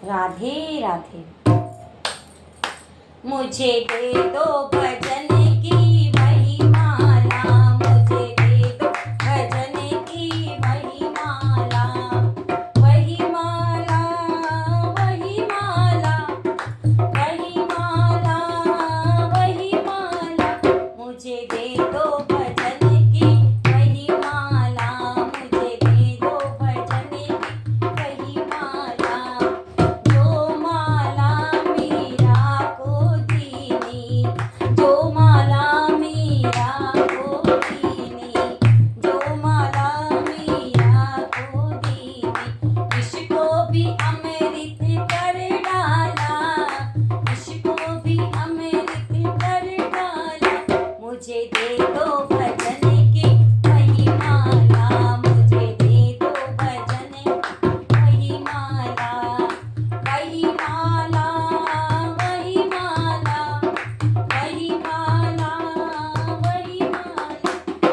राधे राधे। मुझे दे दो भजन की वही माला, मुझे दे दो भजन की वही माला, वही माला, वही माला, वही माला, वही माला। मुझे दे दो भजन की वही माला, मुझे दे दो भजन की वही माला। जो माला मीरा को दीनी, जो माला मीरा को दीनी, जो माला मीरा को दीनी। विष को भी अमृत कर डाला, विष को भी अमृत कर डाला। मुझे दे दो भजन की वही माला, मुझे दे दो भजन की वही माला, वही माला, वही माला, वही माला, वही माला।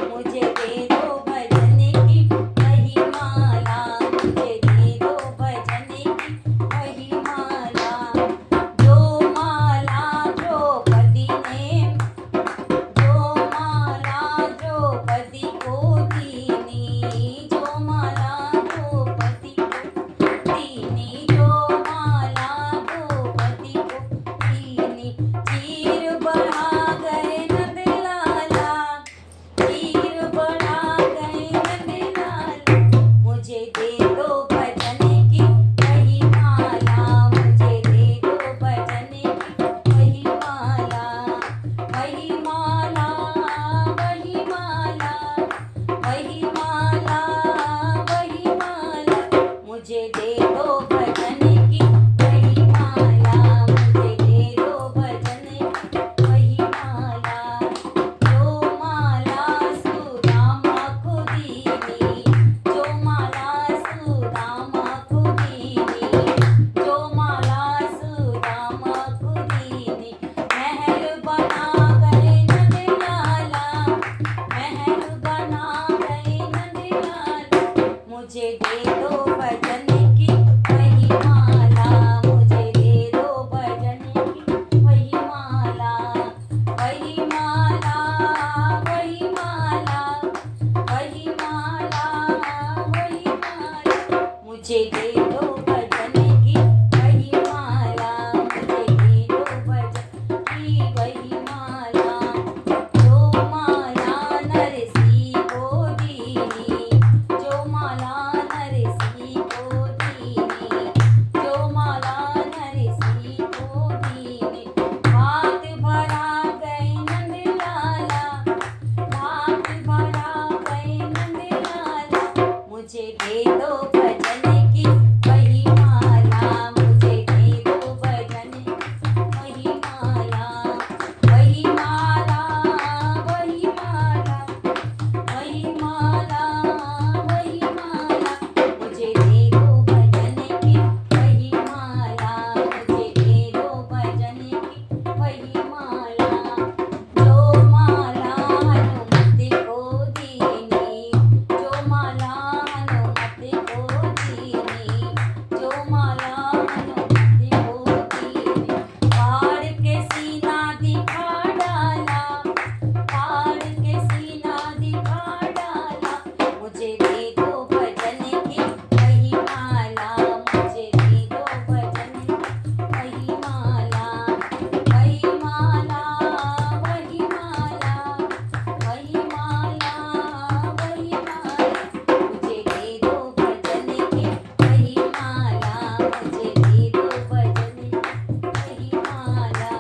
मुझे दे दो भजन की वही माला, मुझे दे दो भजन की वही माला। जो माला द्रौपदी ने, जो माला द्रौपदी को दीनी, जो माला द्रौपदी को दीनी, जो माला द्रौपदी को दीनी। चीर बढ़ा गए नंदलाला, चीर बढ़ा गए नंदलाला। मुझे दे दो भजन की वही माला, मुझे दे दो भजन की वही माला, वही माला, वही माला, वही माला, वही माला। मुझे दे दो भजन की वही माला, मुझे दे दो भजन की वही माला। जो माला सुदामा को दीनी, जो माला सुदामा को दीनी, जो माला सुदामा को दीनी। महल बना गए नंदलाला, महल बना गए नंदलाला। मुझे दे दो भजन की वही माला, मुझे दे दो भजन की वही माला, वही माला, वही माला, वही माला, वही माला। मुझे दे दो भजन की वही माला, मुझे दे दो भजन की वही माला। जो माला नरसी को दीनी, जो माला नरसी को दीनी, जो माला नरसी को दीनी। हाथ भरा गए नंदलाला, हाथ भरा गए नंदलाला। मुझे दे दो भजन की वही माला, मुझे दे दो भजन की वही माला, वही माला, वही माला, वही माला, वही माला। मुझे दे दो भजन की वही माला, मुझे दे दो भजन की वही माला। जो माला हनुमत को दीनी, जो माला हनुमत को दीनी, जो माला हनुमत को दीनी। फाड़ के सीना दिखा डाला, फाड़ के सीना दिखा डाला। मुझे दे दो भजन की वही माला, मुझे दे दो भजन की वही माला, वही माला, वही माला, वही माला, वही माला। मुझे दे दो भजन की वही माला, मुझे दे दो भजन की वही माला।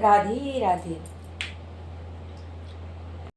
राधे राधे।